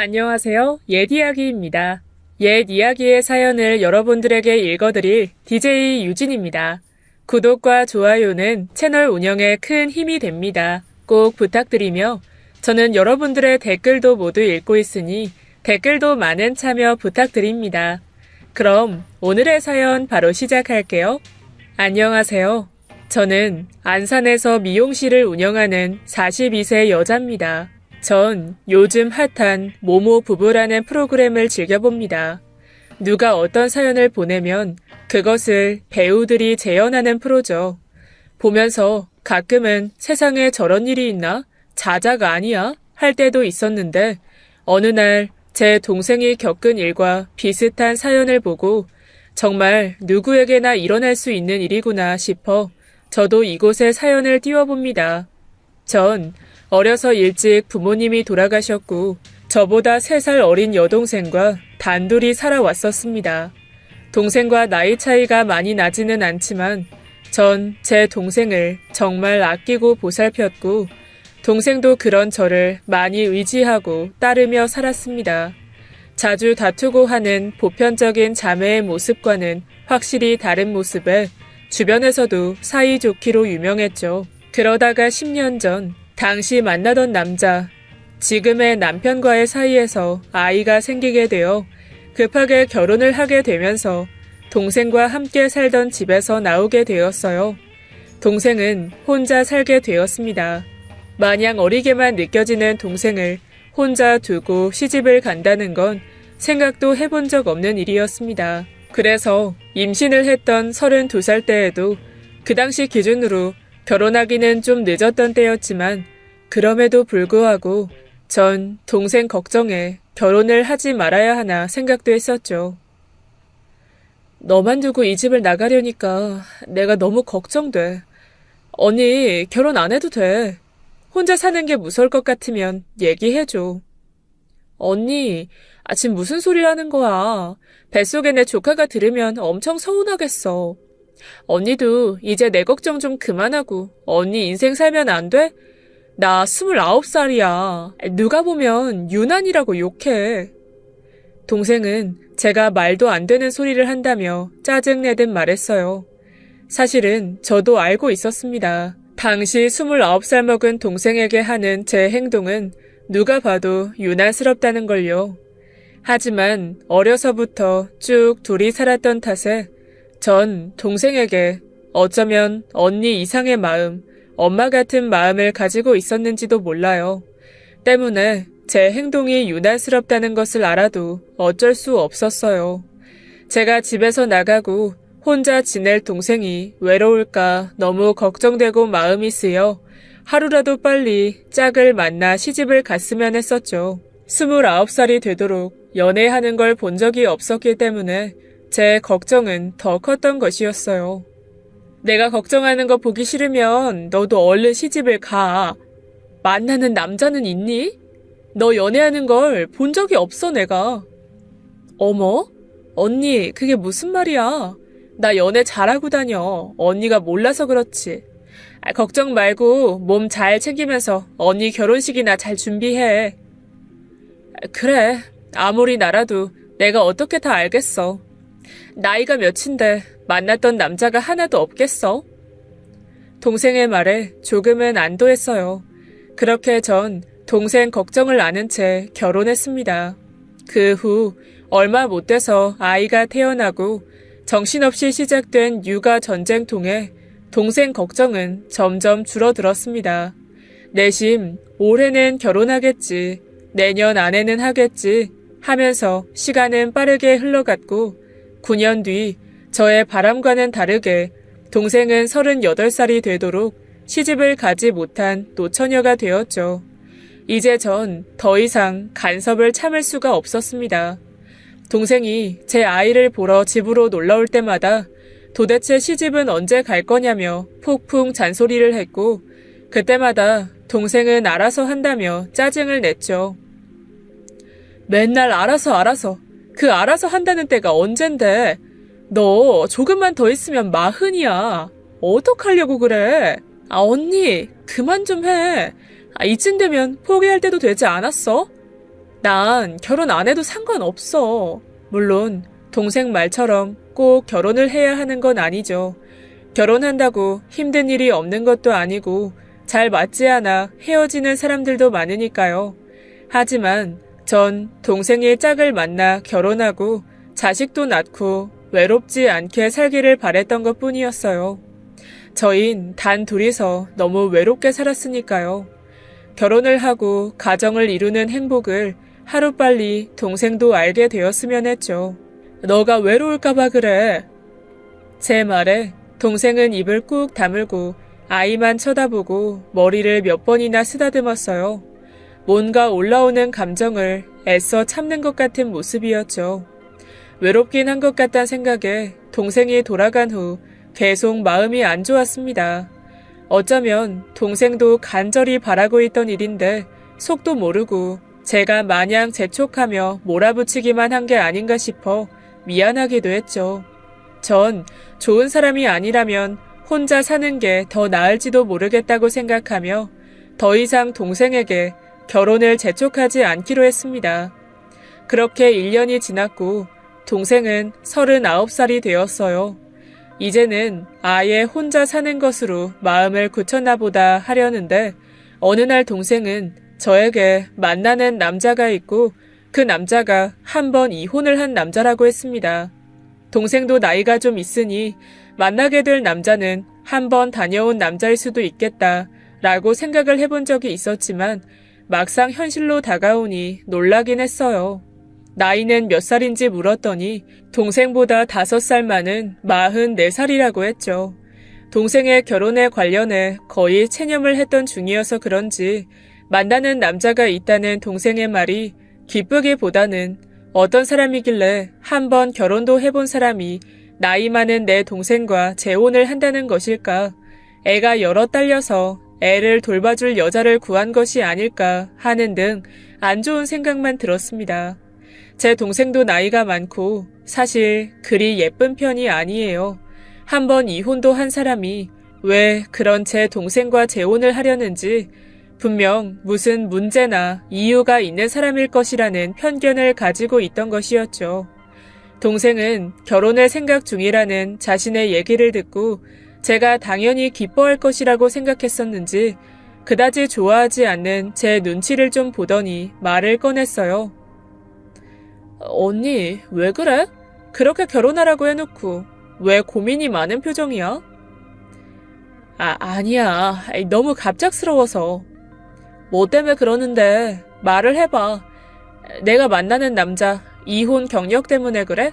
안녕하세요. 옛 이야기입니다. 옛 이야기의 사연을 여러분들에게 읽어드릴 DJ 유진입니다. 구독과 좋아요는 채널 운영에 큰 힘이 됩니다. 꼭 부탁드리며 저는 여러분들의 댓글도 모두 읽고 있으니 댓글도 많은 참여 부탁드립니다. 그럼 오늘의 사연 바로 시작할게요. 안녕하세요. 저는 안산에서 미용실을 운영하는 42세 여자입니다. 전 요즘 핫한 모모 부부라는 프로그램을 즐겨봅니다. 누가 어떤 사연을 보내면 그것을 배우들이 재현하는 프로죠. 보면서 가끔은 세상에 저런 일이 있나? 자작 아니야? 할 때도 있었는데 어느 날 제 동생이 겪은 일과 비슷한 사연을 보고 정말 누구에게나 일어날 수 있는 일이구나 싶어 저도 이곳에 사연을 띄워봅니다. 전 어려서 일찍 부모님이 돌아가셨고 저보다 3살 어린 여동생과 단둘이 살아왔었습니다. 동생과 나이 차이가 많이 나지는 않지만 전 제 동생을 정말 아끼고 보살폈고 동생도 그런 저를 많이 의지하고 따르며 살았습니다. 자주 다투고 하는 보편적인 자매의 모습과는 확실히 다른 모습에 주변에서도 사이좋기로 유명했죠. 그러다가 10년 전 당시 만나던 남자, 지금의 남편과의 사이에서 아이가 생기게 되어 급하게 결혼을 하게 되면서 동생과 함께 살던 집에서 나오게 되었어요. 동생은 혼자 살게 되었습니다. 마냥 어리게만 느껴지는 동생을 혼자 두고 시집을 간다는 건 생각도 해본 적 없는 일이었습니다. 그래서 임신을 했던 32살 때에도 그 당시 기준으로 결혼하기는 좀 늦었던 때였지만 그럼에도 불구하고 전 동생 걱정에 결혼을 하지 말아야 하나 생각도 했었죠. 너만 두고 이 집을 나가려니까 내가 너무 걱정돼. 언니 결혼 안 해도 돼. 혼자 사는 게 무서울 것 같으면 얘기해줘. 언니, 지금 무슨 소리를 하는 거야. 뱃속에 내 조카가 들으면 엄청 서운하겠어. 언니도 이제 내 걱정 좀 그만하고 언니 인생 살면 안 돼? 나 29살이야. 누가 보면 유난이라고 욕해. 동생은 제가 말도 안 되는 소리를 한다며 짜증내듯 말했어요. 사실은 저도 알고 있었습니다. 당시 29살 먹은 동생에게 하는 제 행동은 누가 봐도 유난스럽다는 걸요. 하지만 어려서부터 쭉 둘이 살았던 탓에 전 동생에게 어쩌면 언니 이상의 마음, 엄마 같은 마음을 가지고 있었는지도 몰라요. 때문에 제 행동이 유난스럽다는 것을 알아도 어쩔 수 없었어요. 제가 집에서 나가고 혼자 지낼 동생이 외로울까 너무 걱정되고 마음이 쓰여 하루라도 빨리 짝을 만나 시집을 갔으면 했었죠. 29살이 되도록 연애하는 걸 본 적이 없었기 때문에 제 걱정은 더 컸던 것이었어요. 내가 걱정하는 거 보기 싫으면 너도 얼른 시집을 가. 만나는 남자는 있니? 너 연애하는 걸 본 적이 없어 내가. 어머? 언니 그게 무슨 말이야. 나 연애 잘하고 다녀. 언니가 몰라서 그렇지. 걱정 말고 몸 잘 챙기면서 언니 결혼식이나 잘 준비해. 그래. 아무리 나라도 내가 어떻게 다 알겠어. 나이가 몇인데 만났던 남자가 하나도 없겠어? 동생의 말에 조금은 안도했어요. 그렇게 전 동생 걱정을 아는 채 결혼했습니다. 그 후 얼마 못 돼서 아이가 태어나고 정신없이 시작된 육아 전쟁통에 동생 걱정은 점점 줄어들었습니다. 내심 올해는 결혼하겠지, 내년 안에는 하겠지 하면서 시간은 빠르게 흘러갔고 9년 뒤 저의 바람과는 다르게 동생은 38살이 되도록 시집을 가지 못한 노처녀가 되었죠. 이제 전 더 이상 간섭을 참을 수가 없었습니다. 동생이 제 아이를 보러 집으로 놀러올 때마다 도대체 시집은 언제 갈 거냐며 폭풍 잔소리를 했고 그때마다 동생은 알아서 한다며 짜증을 냈죠. 맨날 알아서 그 알아서 한다는 때가 언젠데 너 조금만 더 있으면 40이야. 어떡하려고 그래. 언니 그만 좀 해. 이쯤 되면 포기할 때도 되지 않았어? 난 결혼 안 해도 상관없어. 물론 동생 말처럼 꼭 결혼을 해야 하는 건 아니죠. 결혼한다고 힘든 일이 없는 것도 아니고 잘 맞지 않아 헤어지는 사람들도 많으니까요. 하지만 전 동생의 짝을 만나 결혼하고 자식도 낳고 외롭지 않게 살기를 바랬던 것 뿐이었어요. 저흰 단 둘이서 너무 외롭게 살았으니까요. 결혼을 하고 가정을 이루는 행복을 하루빨리 동생도 알게 되었으면 했죠. 너가 외로울까봐 그래. 제 말에 동생은 입을 꾹 다물고 아이만 쳐다보고 머리를 몇 번이나 쓰다듬었어요. 뭔가 올라오는 감정을 애써 참는 것 같은 모습이었죠. 외롭긴 한 것 같다는 생각에 동생이 돌아간 후 계속 마음이 안 좋았습니다. 어쩌면 동생도 간절히 바라고 있던 일인데 속도 모르고 제가 마냥 재촉하며 몰아붙이기만 한 게 아닌가 싶어 미안하기도 했죠. 전 좋은 사람이 아니라면 혼자 사는 게 더 나을지도 모르겠다고 생각하며 더 이상 동생에게 결혼을 재촉하지 않기로 했습니다. 그렇게 1년이 지났고 동생은 39살이 되었어요. 이제는 아예 혼자 사는 것으로 마음을 굳혔나 보다 하려는데 어느 날 동생은 저에게 만나는 남자가 있고 그 남자가 한 번 이혼을 한 남자라고 했습니다. 동생도 나이가 좀 있으니 만나게 될 남자는 한 번 다녀온 남자일 수도 있겠다 라고 생각을 해본 적이 있었지만 막상 현실로 다가오니 놀라긴 했어요. 나이는 몇 살인지 물었더니 동생보다 5살 많은 44살이라고 했죠. 동생의 결혼에 관련해 거의 체념을 했던 중이어서 그런지 만나는 남자가 있다는 동생의 말이 기쁘기보다는 어떤 사람이길래 한 번 결혼도 해본 사람이 나이 많은 내 동생과 재혼을 한다는 것일까? 애가 여러 딸려서 애를 돌봐줄 여자를 구한 것이 아닐까 하는 등 안 좋은 생각만 들었습니다. 제 동생도 나이가 많고 사실 그리 예쁜 편이 아니에요. 한 번 이혼도 한 사람이 왜 그런 제 동생과 재혼을 하려는지 분명 무슨 문제나 이유가 있는 사람일 것이라는 편견을 가지고 있던 것이었죠. 동생은 결혼을 생각 중이라는 자신의 얘기를 듣고 제가 당연히 기뻐할 것이라고 생각했었는지 그다지 좋아하지 않는 제 눈치를 좀 보더니 말을 꺼냈어요. 언니, 왜 그래? 그렇게 결혼하라고 해놓고 왜 고민이 많은 표정이야? 아니야. 너무 갑작스러워서. 뭐 때문에 그러는데 말을 해봐. 내가 만나는 남자 이혼 경력 때문에 그래?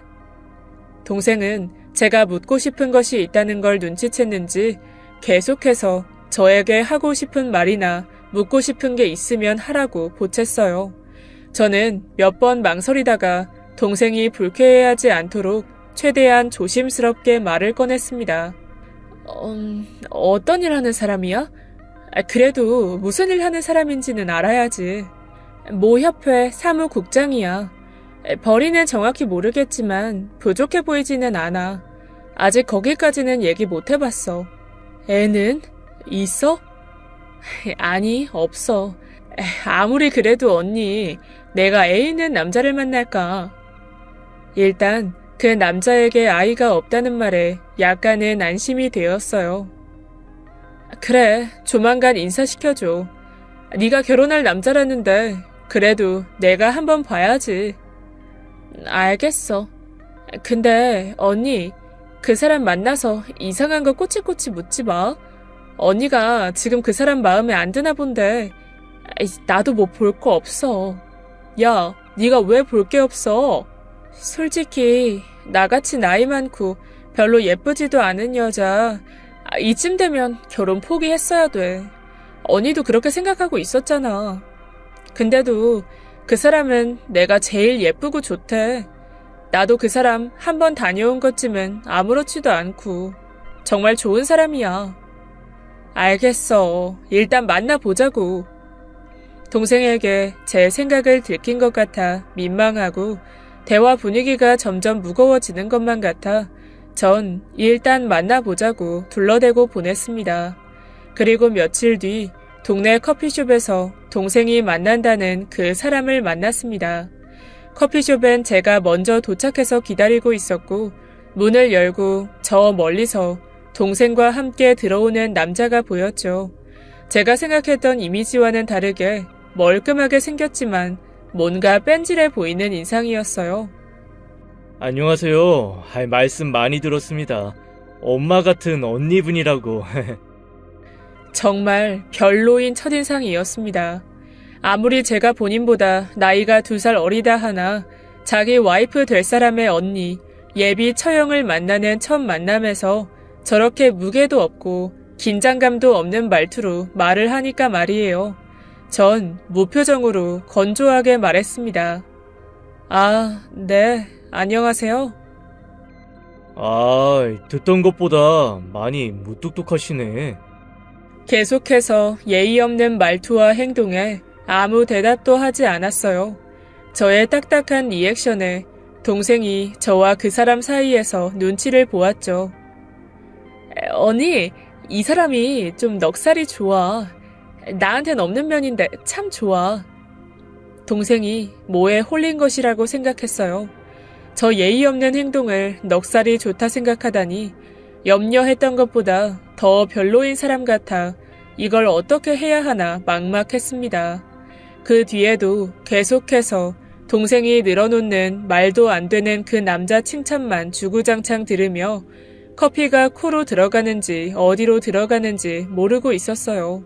동생은 제가 묻고 싶은 것이 있다는 걸 눈치챘는지 계속해서 저에게 하고 싶은 말이나 묻고 싶은 게 있으면 하라고 보챘어요. 저는 몇 번 망설이다가 동생이 불쾌해하지 않도록 최대한 조심스럽게 말을 꺼냈습니다. 어떤 일 하는 사람이야? 그래도 무슨 일 하는 사람인지는 알아야지. 모 협회 사무국장이야. 벌이는 정확히 모르겠지만 부족해 보이지는 않아. 아직 거기까지는 얘기 못 해봤어. 애는? 있어? 아니, 없어. 아무리 그래도 언니, 내가 애 있는 남자를 만날까? 일단 그 남자에게 아이가 없다는 말에 약간은 안심이 되었어요. 그래, 조만간 인사시켜줘. 네가 결혼할 남자라는데 그래도 내가 한번 봐야지. 알겠어. 근데 언니, 그 사람 만나서 이상한 거 꼬치꼬치 묻지 마. 언니가 지금 그 사람 마음에 안 드나 본데 나도 뭐 볼 거 없어. 야, 네가 왜 볼 게 없어? 솔직히 나같이 나이 많고 별로 예쁘지도 않은 여자 이쯤 되면 결혼 포기했어야 돼. 언니도 그렇게 생각하고 있었잖아. 근데도 그 사람은 내가 제일 예쁘고 좋대. 나도 그 사람 한 번 다녀온 것쯤은 아무렇지도 않고 정말 좋은 사람이야. 알겠어. 일단 만나보자고. 동생에게 제 생각을 들킨 것 같아 민망하고 대화 분위기가 점점 무거워지는 것만 같아 전 일단 만나보자고 둘러대고 보냈습니다. 그리고 며칠 뒤 동네 커피숍에서 동생이 만난다는 그 사람을 만났습니다. 커피숍엔 제가 먼저 도착해서 기다리고 있었고 문을 열고 저 멀리서 동생과 함께 들어오는 남자가 보였죠. 제가 생각했던 이미지와는 다르게 멀끔하게 생겼지만 뭔가 뺀질해 보이는 인상이었어요. 안녕하세요. 말씀 많이 들었습니다. 엄마 같은 언니분이라고. 정말 별로인 첫인상이었습니다. 아무리 제가 본인보다 나이가 2살 어리다 하나 자기 와이프 될 사람의 언니, 예비 처형을 만나는 첫 만남에서 저렇게 무게도 없고 긴장감도 없는 말투로 말을 하니까 말이에요. 전 무표정으로 건조하게 말했습니다. 아, 네, 안녕하세요. 듣던 것보다 많이 무뚝뚝하시네. 계속해서 예의 없는 말투와 행동에 아무 대답도 하지 않았어요. 저의 딱딱한 리액션에 동생이 저와 그 사람 사이에서 눈치를 보았죠. 언니, 이 사람이 좀 넉살이 좋아. 나한텐 없는 면인데 참 좋아. 동생이 뭐에 홀린 것이라고 생각했어요. 저 예의 없는 행동을 넉살이 좋다 생각하다니 염려했던 것보다 더 별로인 사람 같아 이걸 어떻게 해야 하나 막막했습니다. 그 뒤에도 계속해서 동생이 늘어놓는 말도 안 되는 그 남자 칭찬만 주구장창 들으며 커피가 코로 들어가는지 어디로 들어가는지 모르고 있었어요.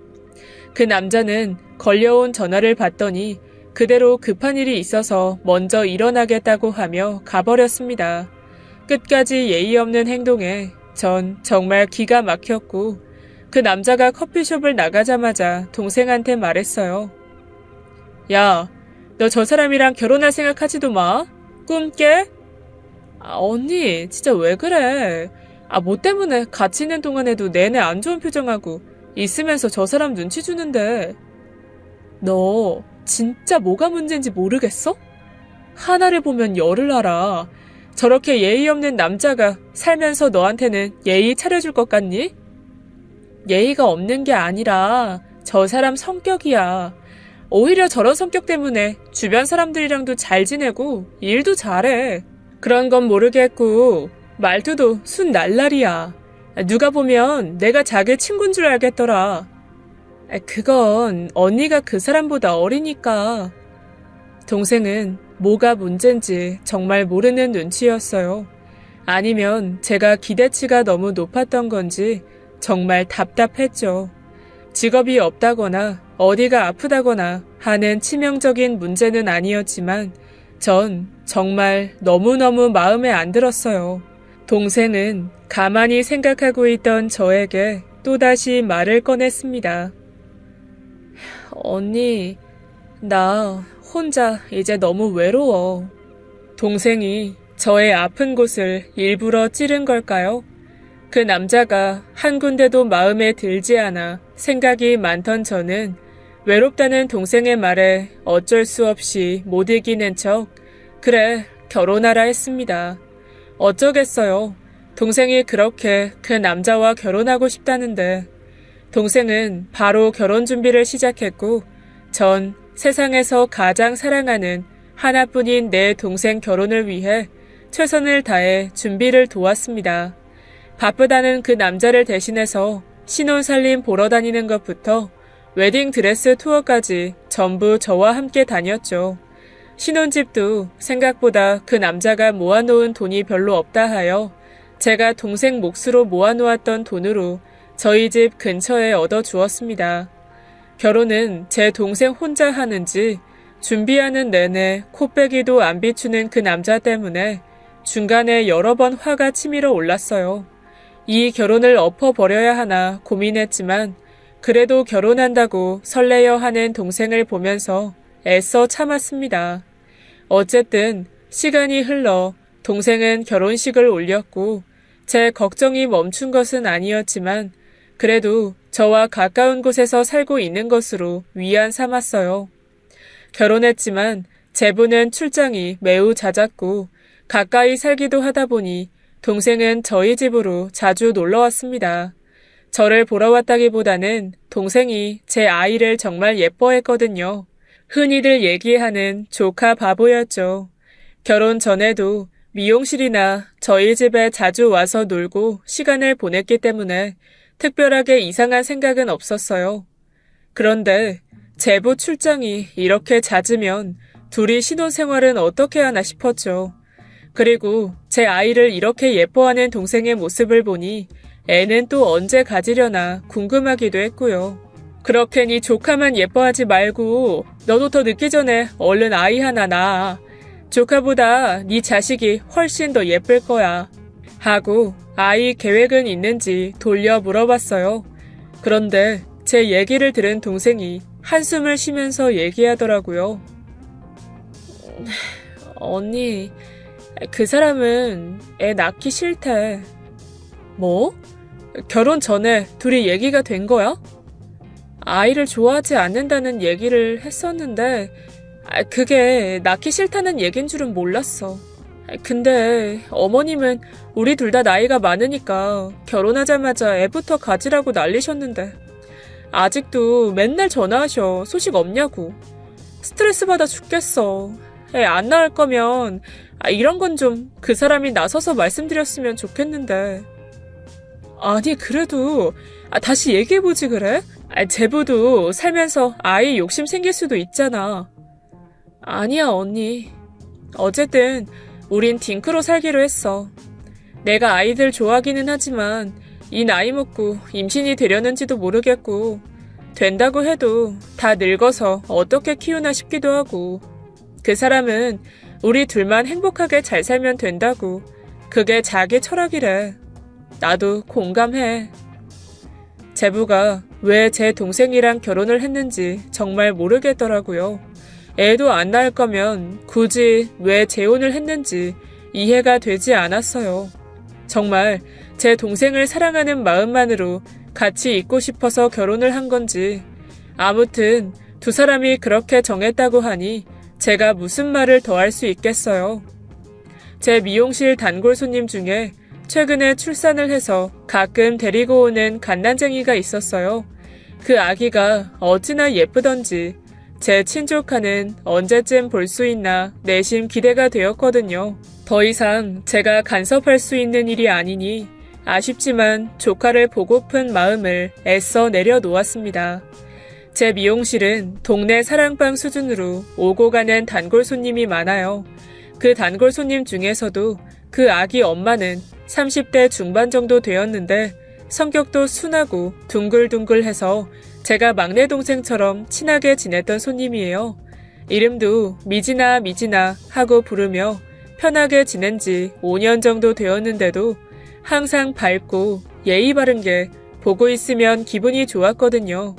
그 남자는 걸려온 전화를 받더니 그대로 급한 일이 있어서 먼저 일어나겠다고 하며 가버렸습니다. 끝까지 예의 없는 행동에 전 정말 기가 막혔고 그 남자가 커피숍을 나가자마자 동생한테 말했어요. 야, 너 저 사람이랑 결혼할 생각하지도 마. 꿈 깨? 언니, 진짜 왜 그래? 뭐 때문에 같이 있는 동안에도 내내 안 좋은 표정하고 있으면서 저 사람 눈치 주는데. 너 진짜 뭐가 문제인지 모르겠어? 하나를 보면 열을 알아. 저렇게 예의 없는 남자가 살면서 너한테는 예의 차려줄 것 같니? 예의가 없는 게 아니라 저 사람 성격이야. 오히려 저런 성격 때문에 주변 사람들이랑도 잘 지내고 일도 잘해. 그런 건 모르겠고 말투도 순 날라리야. 누가 보면 내가 자기 친구인 줄 알겠더라. 그건 언니가 그 사람보다 어리니까. 동생은 뭐가 문제인지 정말 모르는 눈치였어요. 아니면 제가 기대치가 너무 높았던 건지 정말 답답했죠. 직업이 없다거나 어디가 아프다거나 하는 치명적인 문제는 아니었지만 전 정말 너무너무 마음에 안 들었어요. 동생은 가만히 생각하고 있던 저에게 또다시 말을 꺼냈습니다. 언니, 나 혼자 이제 너무 외로워. 동생이 저의 아픈 곳을 일부러 찌른 걸까요? 그 남자가 한 군데도 마음에 들지 않아 생각이 많던 저는 외롭다는 동생의 말에 어쩔 수 없이 못 이기는 척 그래 결혼하라 했습니다. 어쩌겠어요. 동생이 그렇게 그 남자와 결혼하고 싶다는데. 동생은 바로 결혼 준비를 시작했고 전 세상에서 가장 사랑하는 하나뿐인 내 동생 결혼을 위해 최선을 다해 준비를 도왔습니다. 바쁘다는 그 남자를 대신해서 신혼살림 보러 다니는 것부터 웨딩드레스 투어까지 전부 저와 함께 다녔죠. 신혼집도 생각보다 그 남자가 모아놓은 돈이 별로 없다 하여 제가 동생 몫으로 모아놓았던 돈으로 저희 집 근처에 얻어주었습니다. 결혼은 제 동생 혼자 하는지 준비하는 내내 코빼기도 안 비추는 그 남자 때문에 중간에 여러 번 화가 치밀어 올랐어요. 이 결혼을 엎어버려야 하나 고민했지만 그래도 결혼한다고 설레어 하는 동생을 보면서 애써 참았습니다. 어쨌든 시간이 흘러 동생은 결혼식을 올렸고 제 걱정이 멈춘 것은 아니었지만 그래도 저와 가까운 곳에서 살고 있는 것으로 위안 삼았어요. 결혼했지만 제부는 출장이 매우 잦았고 가까이 살기도 하다 보니 동생은 저희 집으로 자주 놀러 왔습니다. 저를 보러 왔다기보다는 동생이 제 아이를 정말 예뻐했거든요. 흔히들 얘기하는 조카 바보였죠. 결혼 전에도 미용실이나 저희 집에 자주 와서 놀고 시간을 보냈기 때문에 특별하게 이상한 생각은 없었어요. 그런데 제부 출장이 이렇게 잦으면 둘이 신혼생활은 어떻게 하나 싶었죠. 그리고 제 아이를 이렇게 예뻐하는 동생의 모습을 보니 애는 또 언제 가지려나 궁금하기도 했고요. 그렇게니 조카만 예뻐하지 말고 너도 더 늦기 전에 얼른 아이 하나 낳아. 조카보다 네 자식이 훨씬 더 예쁠 거야. 하고 아이 계획은 있는지 돌려 물어봤어요. 그런데 제 얘기를 들은 동생이 한숨을 쉬면서 얘기하더라고요. 언니, 그 사람은 애 낳기 싫대. 뭐? 결혼 전에 둘이 얘기가 된 거야? 아이를 좋아하지 않는다는 얘기를 했었는데 그게 낳기 싫다는 얘긴 줄은 몰랐어. 근데 어머님은 우리 둘 다 나이가 많으니까 결혼하자마자 애부터 가지라고 난리셨는데 아직도 맨날 전화하셔. 소식 없냐고. 스트레스 받아 죽겠어. 애 안 낳을 거면 이런 건 좀 그 사람이 나서서 말씀드렸으면 좋겠는데. 아니 그래도 다시 얘기해보지 그래? 제부도 살면서 아이 욕심 생길 수도 있잖아. 아니야 언니. 어쨌든 우린 딩크로 살기로 했어. 내가 아이들 좋아하기는 하지만 이 나이 먹고 임신이 되려는지도 모르겠고 된다고 해도 다 늙어서 어떻게 키우나 싶기도 하고 그 사람은 우리 둘만 행복하게 잘 살면 된다고 그게 자기 철학이래. 나도 공감해. 제부가 왜 제 동생이랑 결혼을 했는지 정말 모르겠더라고요. 애도 안 낳을 거면 굳이 왜 재혼을 했는지 이해가 되지 않았어요. 정말 제 동생을 사랑하는 마음만으로 같이 있고 싶어서 결혼을 한 건지 아무튼 두 사람이 그렇게 정했다고 하니 제가 무슨 말을 더 할 수 있겠어요. 제 미용실 단골 손님 중에 최근에 출산을 해서 가끔 데리고 오는 갓난쟁이가 있었어요. 그 아기가 어찌나 예쁘던지 제 친조카는 언제쯤 볼 수 있나 내심 기대가 되었거든요. 더 이상 제가 간섭할 수 있는 일이 아니니 아쉽지만 조카를 보고픈 마음을 애써 내려놓았습니다. 제 미용실은 동네 사랑방 수준으로 오고 가는 단골 손님이 많아요. 그 단골 손님 중에서도 그 아기 엄마는 30대 중반 정도 되었는데 성격도 순하고 둥글둥글해서 제가 막내 동생처럼 친하게 지냈던 손님이에요. 이름도 미진아 미진아 하고 부르며 편하게 지낸 지 5년 정도 되었는데도 항상 밝고 예의 바른 게 보고 있으면 기분이 좋았거든요.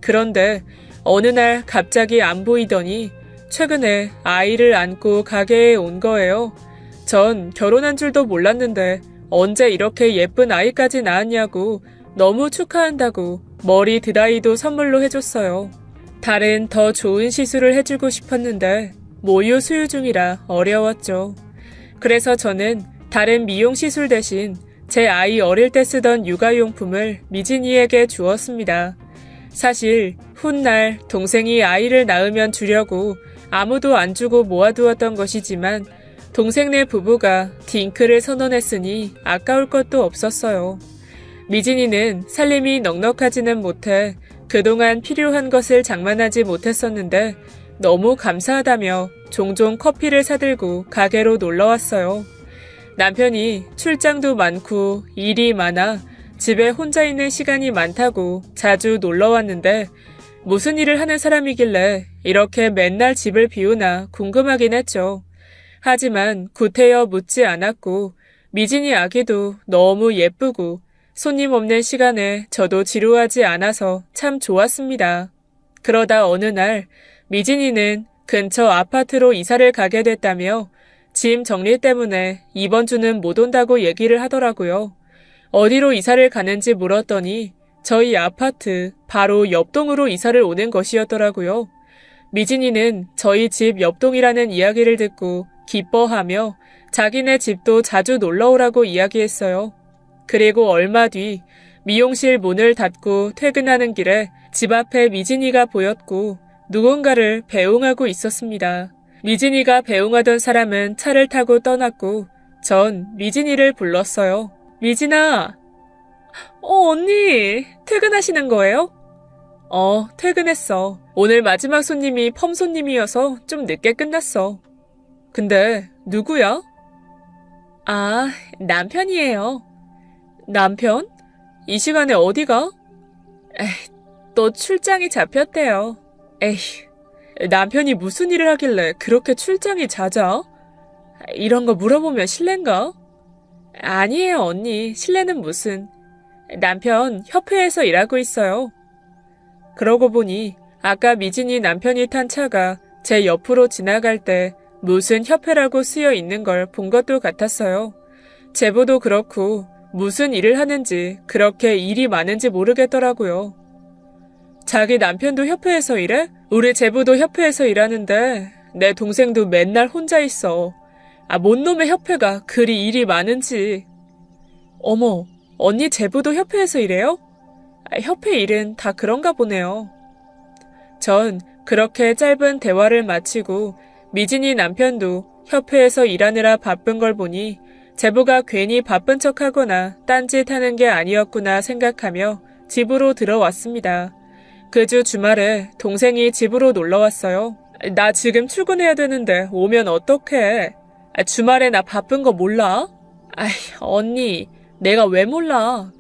그런데 어느 날 갑자기 안 보이더니 최근에 아이를 안고 가게에 온 거예요. 전 결혼한 줄도 몰랐는데 언제 이렇게 예쁜 아이까지 낳았냐고 너무 축하한다고 머리 드라이도 선물로 해줬어요. 다른 더 좋은 시술을 해주고 싶었는데 모유 수유 중이라 어려웠죠. 그래서 저는 다른 미용 시술 대신 제 아이 어릴 때 쓰던 육아용품을 미진이에게 주었습니다. 사실 훗날 동생이 아이를 낳으면 주려고 아무도 안 주고 모아두었던 것이지만 동생네 부부가 딩크를 선언했으니 아까울 것도 없었어요. 미진이는 살림이 넉넉하지는 못해 그동안 필요한 것을 장만하지 못했었는데 너무 감사하다며 종종 커피를 사들고 가게로 놀러왔어요. 남편이 출장도 많고 일이 많아 집에 혼자 있는 시간이 많다고 자주 놀러왔는데 무슨 일을 하는 사람이길래 이렇게 맨날 집을 비우나 궁금하긴 했죠. 하지만 구태여 묻지 않았고 미진이 아기도 너무 예쁘고 손님 없는 시간에 저도 지루하지 않아서 참 좋았습니다. 그러다 어느 날 미진이는 근처 아파트로 이사를 가게 됐다며 짐 정리 때문에 이번 주는 못 온다고 얘기를 하더라고요. 어디로 이사를 가는지 물었더니 저희 아파트 바로 옆동으로 이사를 오는 것이었더라고요. 미진이는 저희 집 옆동이라는 이야기를 듣고 기뻐하며 자기네 집도 자주 놀러오라고 이야기했어요. 그리고 얼마 뒤 미용실 문을 닫고 퇴근하는 길에 집 앞에 미진이가 보였고 누군가를 배웅하고 있었습니다. 미진이가 배웅하던 사람은 차를 타고 떠났고 전 미진이를 불렀어요. 미진아. 언니, 퇴근하시는 거예요? 퇴근했어. 오늘 마지막 손님이 펌 손님이어서 좀 늦게 끝났어. 근데 누구야? 아, 남편이에요. 남편? 이 시간에 어디가? 또 출장이 잡혔대요. 남편이 무슨 일을 하길래 그렇게 출장이 잦아? 이런 거 물어보면 실례인가? 아니에요, 언니. 실례는 무슨. 남편 협회에서 일하고 있어요. 그러고 보니 아까 미진이 남편이 탄 차가 제 옆으로 지나갈 때 무슨 협회라고 쓰여 있는 걸 본 것도 같았어요. 제보도 그렇고 무슨 일을 하는지 그렇게 일이 많은지 모르겠더라고요. 자기 남편도 협회에서 일해? 우리 제부도 협회에서 일하는데 내 동생도 맨날 혼자 있어. 뭔 놈의 협회가 그리 일이 많은지. 어머, 언니 제부도 협회에서 일해요? 협회 일은 다 그런가 보네요. 전 그렇게 짧은 대화를 마치고 미진이 남편도 협회에서 일하느라 바쁜 걸 보니 제부가 괜히 바쁜 척하거나 딴짓하는 게 아니었구나 생각하며 집으로 들어왔습니다. 그 주 주말에 동생이 집으로 놀러왔어요. 나 지금 출근해야 되는데 오면 어떡해? 주말에 나 바쁜 거 몰라? 언니, 내가 왜 몰라?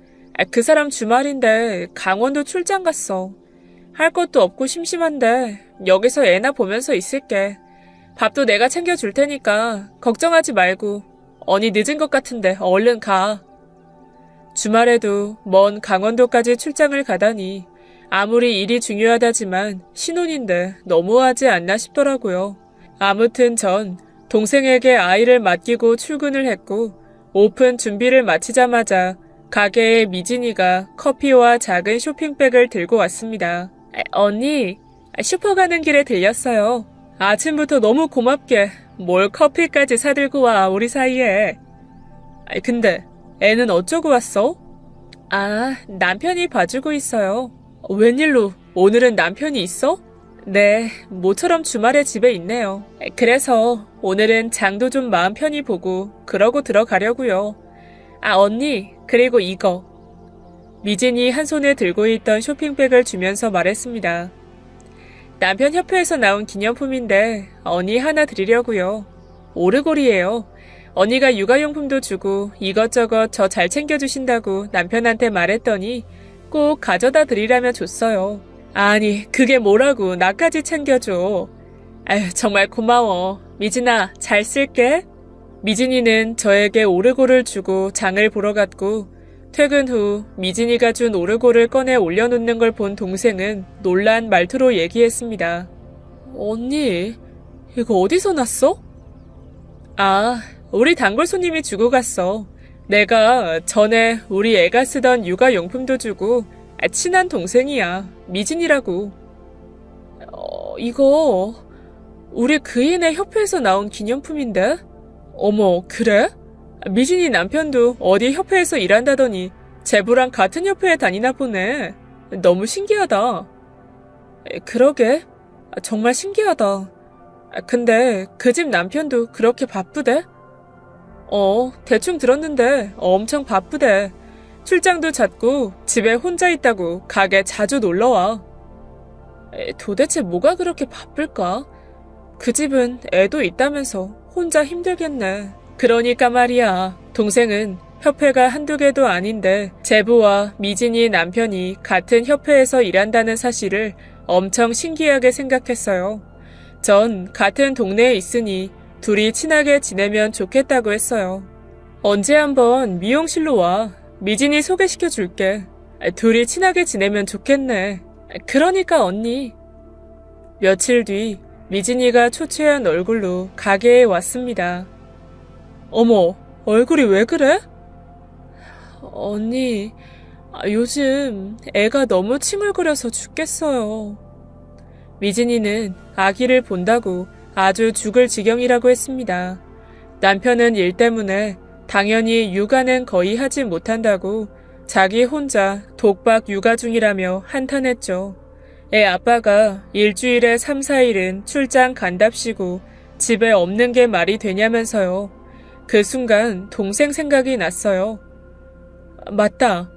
그 사람 주말인데 강원도 출장 갔어. 할 것도 없고 심심한데 여기서 애나 보면서 있을게. 밥도 내가 챙겨줄 테니까 걱정하지 말고. 언니 늦은 것 같은데 얼른 가. 주말에도 먼 강원도까지 출장을 가다니 아무리 일이 중요하다지만 신혼인데 너무하지 않나 싶더라고요. 아무튼 전 동생에게 아이를 맡기고 출근을 했고 오픈 준비를 마치자마자 가게에 미진이가 커피와 작은 쇼핑백을 들고 왔습니다. 언니, 슈퍼 가는 길에 들렸어요. 아침부터 너무 고맙게 뭘 커피까지 사들고 와, 우리 사이에. 근데 애는 어쩌고 왔어? 남편이 봐주고 있어요. 웬일로 오늘은 남편이 있어? 네, 모처럼 주말에 집에 있네요. 그래서 오늘은 장도 좀 마음 편히 보고 그러고 들어가려고요. 언니, 그리고 이거. 미진이 한 손에 들고 있던 쇼핑백을 주면서 말했습니다. 남편 협회에서 나온 기념품인데 언니 하나 드리려고요. 오르골이에요. 언니가 육아용품도 주고 이것저것 저 잘 챙겨주신다고 남편한테 말했더니 꼭 가져다 드리라며 줬어요. 아니, 그게 뭐라고 나까지 챙겨줘. 정말 고마워. 미진아, 잘 쓸게. 미진이는 저에게 오르골을 주고 장을 보러 갔고 퇴근 후 미진이가 준 오르골을 꺼내 올려놓는 걸 본 동생은 놀란 말투로 얘기했습니다. 언니, 이거 어디서 났어? 우리 단골 손님이 주고 갔어. 내가 전에 우리 애가 쓰던 육아용품도 주고 친한 동생이야. 미진이라고. 이거 우리 그인의 협회에서 나온 기념품인데? 어머, 그래? 미진이 남편도 어디 협회에서 일한다더니 제부랑 같은 협회에 다니나 보네. 너무 신기하다. 그러게. 정말 신기하다. 근데 그 집 남편도 그렇게 바쁘대? 대충 들었는데 엄청 바쁘대. 출장도 잦고 집에 혼자 있다고 가게 자주 놀러와. 도대체 뭐가 그렇게 바쁠까? 그 집은 애도 있다면서 혼자 힘들겠네. 그러니까 말이야. 동생은 협회가 한두 개도 아닌데 제부와 미진이 남편이 같은 협회에서 일한다는 사실을 엄청 신기하게 생각했어요. 전 같은 동네에 있으니 둘이 친하게 지내면 좋겠다고 했어요. 언제 한번 미용실로 와. 미진이 소개시켜 줄게. 둘이 친하게 지내면 좋겠네. 그러니까 언니. 며칠 뒤 미진이가 초췌한 얼굴로 가게에 왔습니다. 어머, 얼굴이 왜 그래? 언니, 요즘 애가 너무 칭얼거려서 죽겠어요. 미진이는 아기를 본다고 아주 죽을 지경이라고 했습니다. 남편은 일 때문에 당연히 육아는 거의 하지 못한다고 자기 혼자 독박 육아 중이라며 한탄했죠. 애 아빠가 일주일에 3, 4일은 출장 간답시고 집에 없는 게 말이 되냐면서요. 그 순간 동생 생각이 났어요. 맞다.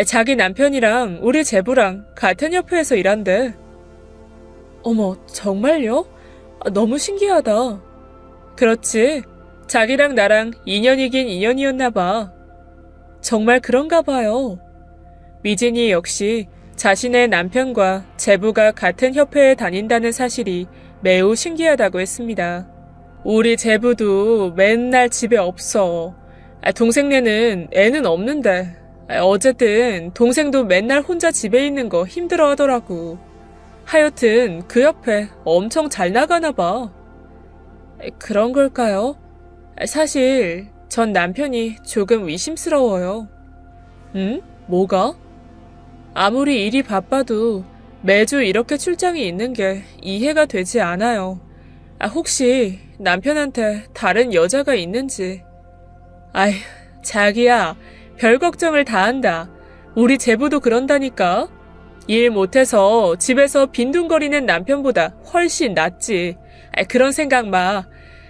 자기 남편이랑 우리 제부랑 같은 협회에서 일한대. 어머, 정말요? 너무 신기하다. 그렇지. 자기랑 나랑 인연이긴 인연이었나 봐. 정말 그런가 봐요. 미진이 역시 자신의 남편과 제부가 같은 협회에 다닌다는 사실이 매우 신기하다고 했습니다. 우리 제부도 맨날 집에 없어. 동생네는 애는 없는데. 어쨌든 동생도 맨날 혼자 집에 있는 거 힘들어 하더라고. 하여튼 그 협회 엄청 잘 나가나 봐. 그런 걸까요? 사실 전 남편이 조금 의심스러워요. 응? 뭐가? 아무리 일이 바빠도 매주 이렇게 출장이 있는 게 이해가 되지 않아요. 혹시 남편한테 다른 여자가 있는지. 아휴, 자기야, 별 걱정을 다 한다. 우리 제부도 그런다니까. 일 못해서 집에서 빈둥거리는 남편보다 훨씬 낫지. 그런 생각 마.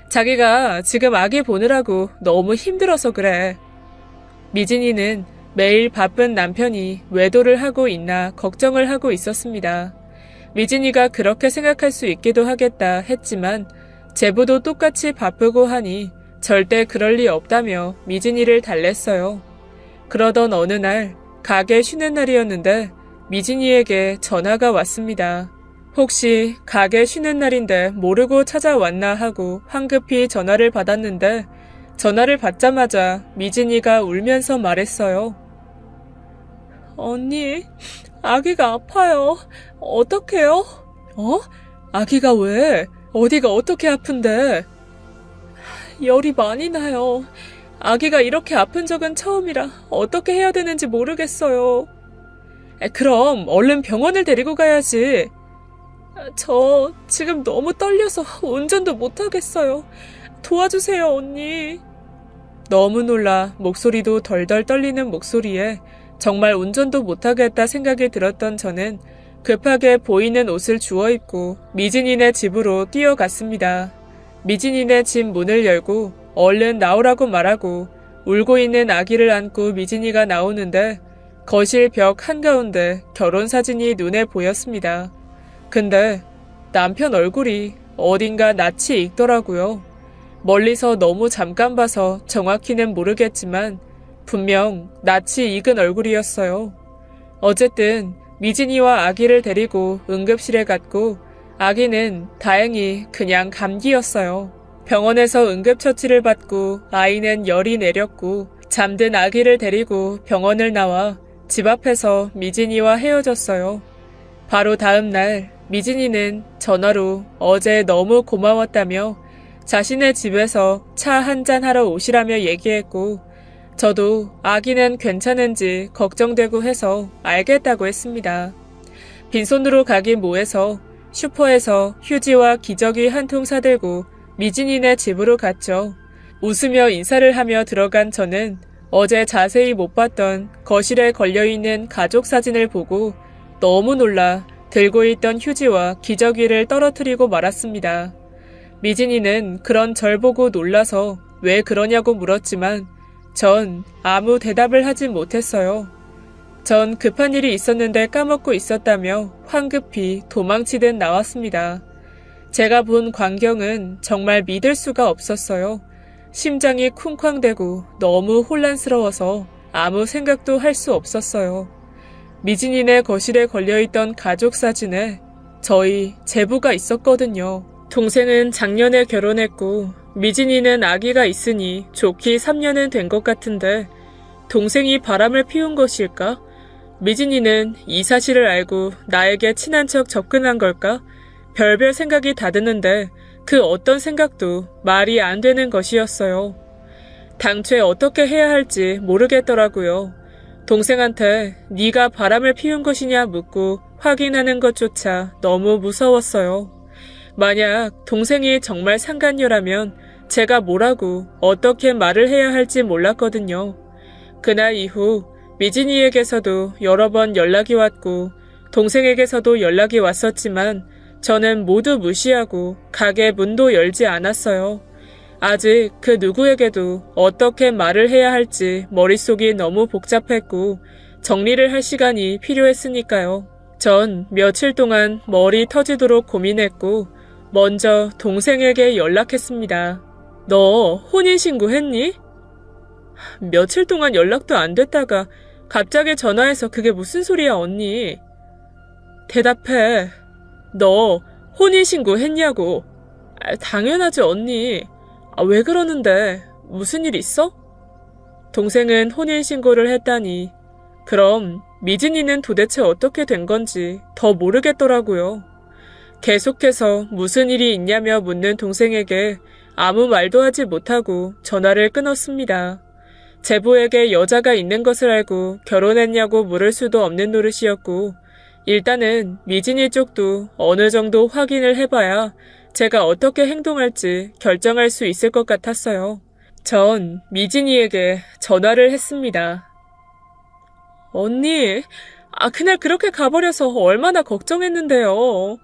자기가 지금 아기 보느라고 너무 힘들어서 그래. 미진이는 매일 바쁜 남편이 외도를 하고 있나 걱정을 하고 있었습니다. 미진이가 그렇게 생각할 수 있기도 하겠다 했지만 제부도 똑같이 바쁘고 하니 절대 그럴 리 없다며 미진이를 달랬어요. 그러던 어느 날 가게 쉬는 날이었는데 미진이에게 전화가 왔습니다. 혹시 가게 쉬는 날인데 모르고 찾아왔나 하고 황급히 전화를 받았는데 전화를 받자마자 미진이가 울면서 말했어요. 언니, 아기가 아파요. 어떡해요? 어? 아기가 왜? 어디가 어떻게 아픈데? 열이 많이 나요. 아기가 이렇게 아픈 적은 처음이라 어떻게 해야 되는지 모르겠어요. 그럼 얼른 병원을 데리고 가야지. 저 지금 너무 떨려서 운전도 못하겠어요. 도와주세요, 언니. 너무 놀라 목소리도 덜덜 떨리는 목소리에 정말 운전도 못하겠다 생각이 들었던 저는 급하게 보이는 옷을 주워 입고 미진이네 집으로 뛰어갔습니다. 미진이네 집 문을 열고 얼른 나오라고 말하고 울고 있는 아기를 안고 미진이가 나오는데 거실 벽 한가운데 결혼사진이 눈에 보였습니다. 근데 남편 얼굴이 어딘가 낯이 익더라고요. 멀리서 너무 잠깐 봐서 정확히는 모르겠지만 분명 낯이 익은 얼굴이었어요. 어쨌든 미진이와 아기를 데리고 응급실에 갔고 아기는 다행히 그냥 감기였어요. 병원에서 응급처치를 받고 아이는 열이 내렸고 잠든 아기를 데리고 병원을 나와 집 앞에서 미진이와 헤어졌어요. 바로 다음 날 미진이는 전화로 어제 너무 고마웠다며 자신의 집에서 차 한잔 하러 오시라며 얘기했고 저도 아기는 괜찮은지 걱정되고 해서 알겠다고 했습니다. 빈손으로 가긴 뭐해서 슈퍼에서 휴지와 기저귀 한 통 사들고 미진이네 집으로 갔죠. 웃으며 인사를 하며 들어간 저는 어제 자세히 못 봤던 거실에 걸려있는 가족 사진을 보고 너무 놀라 들고 있던 휴지와 기저귀를 떨어뜨리고 말았습니다. 미진이는 그런 절 보고 놀라서 왜 그러냐고 물었지만 전 아무 대답을 하진 못했어요. 전 급한 일이 있었는데 까먹고 있었다며 황급히 도망치듯 나왔습니다. 제가 본 광경은 정말 믿을 수가 없었어요. 심장이 쿵쾅대고 너무 혼란스러워서 아무 생각도 할 수 없었어요. 미진이네 거실에 걸려있던 가족 사진에 저희 제부가 있었거든요. 동생은 작년에 결혼했고 미진이는 아기가 있으니 좋기 3년은 된 것 같은데 동생이 바람을 피운 것일까? 미진이는 이 사실을 알고 나에게 친한 척 접근한 걸까? 별별 생각이 다 드는데 그 어떤 생각도 말이 안 되는 것이었어요. 당최 어떻게 해야 할지 모르겠더라고요. 동생한테 네가 바람을 피운 것이냐 묻고 확인하는 것조차 너무 무서웠어요. 만약 동생이 정말 상간녀라면 제가 뭐라고 어떻게 말을 해야 할지 몰랐거든요. 그날 이후 미진이에게서도 여러 번 연락이 왔고 동생에게서도 연락이 왔었지만 저는 모두 무시하고 가게 문도 열지 않았어요. 아직 그 누구에게도 어떻게 말을 해야 할지 머릿속이 너무 복잡했고 정리를 할 시간이 필요했으니까요. 전 며칠 동안 머리 터지도록 고민했고 먼저 동생에게 연락했습니다. 너 혼인신고 했니? 며칠 동안 연락도 안 됐다가 갑자기 전화해서 그게 무슨 소리야, 언니? 대답해. 너 혼인신고 했냐고. 당연하지, 언니. 왜 그러는데? 무슨 일 있어? 동생은 혼인신고를 했다니. 그럼 미진이는 도대체 어떻게 된 건지 더 모르겠더라고요. 계속해서 무슨 일이 있냐며 묻는 동생에게 아무 말도 하지 못하고 전화를 끊었습니다. 제보에게 여자가 있는 것을 알고 결혼했냐고 물을 수도 없는 노릇이었고 일단은 미진이 쪽도 어느 정도 확인을 해봐야 제가 어떻게 행동할지 결정할 수 있을 것 같았어요. 전 미진이에게 전화를 했습니다. 언니, 그날 그렇게 가버려서 얼마나 걱정했는데요.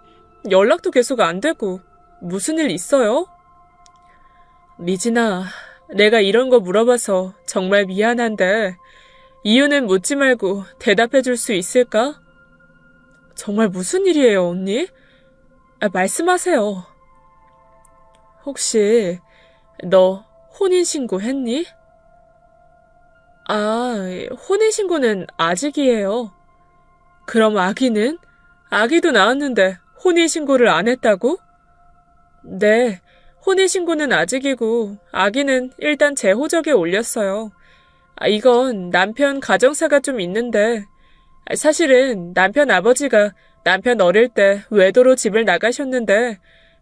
연락도 계속 안 되고 무슨 일 있어요? 미진아, 내가 이런 거 물어봐서 정말 미안한데 이유는 묻지 말고 대답해 줄 수 있을까? 정말 무슨 일이에요, 언니? 말씀하세요. 혹시 너 혼인신고 했니? 혼인신고는 아직이에요. 그럼 아기는? 아기도 낳았는데 혼인신고를 안 했다고? 네, 혼인신고는 아직이고 아기는 일단 제 호적에 올렸어요. 이건 남편 가정사가 좀 있는데 사실은 남편 아버지가 남편 어릴 때 외도로 집을 나가셨는데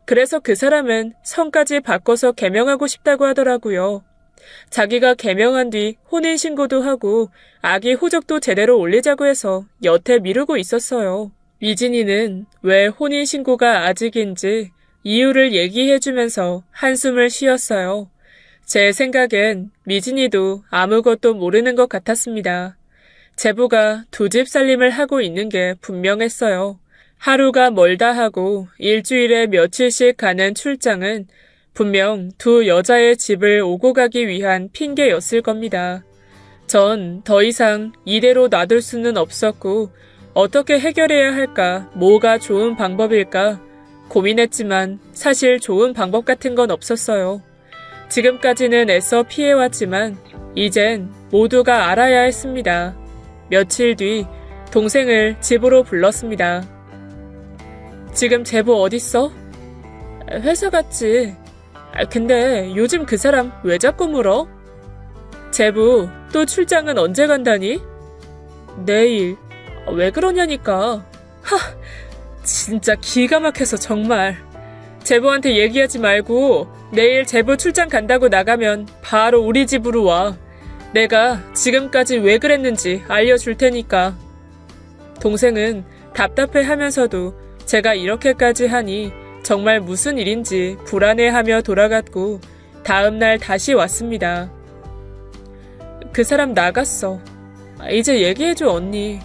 그래서 그 사람은 성까지 바꿔서 개명하고 싶다고 하더라고요. 자기가 개명한 뒤 혼인신고도 하고 아기 호적도 제대로 올리자고 해서 여태 미루고 있었어요. 미진이는 왜 혼인신고가 아직인지 이유를 얘기해주면서 한숨을 쉬었어요. 제 생각엔 미진이도 아무것도 모르는 것 같았습니다. 제부가 두 집 살림을 하고 있는 게 분명했어요. 하루가 멀다 하고 일주일에 며칠씩 가는 출장은 분명 두 여자의 집을 오고 가기 위한 핑계였을 겁니다. 전 더 이상 이대로 놔둘 수는 없었고 어떻게 해결해야 할까, 뭐가 좋은 방법일까 고민했지만 사실 좋은 방법 같은 건 없었어요. 지금까지는 애써 피해왔지만 이젠 모두가 알아야 했습니다. 며칠 뒤 동생을 집으로 불렀습니다. 지금 제부 어딨어? 회사 갔지. 근데 요즘 그 사람 왜 자꾸 물어? 제부, 또 출장은 언제 간다니? 내일. 왜 그러냐니까. 진짜 기가 막혀서 정말. 제부한테 얘기하지 말고 내일 제부 출장 간다고 나가면 바로 우리 집으로 와. 내가 지금까지 왜 그랬는지 알려줄 테니까. 동생은 답답해하면서도 제가 이렇게까지 하니 정말 무슨 일인지 불안해하며 돌아갔고 다음날 다시 왔습니다. 그 사람 나갔어. 이제 얘기해줘, 언니.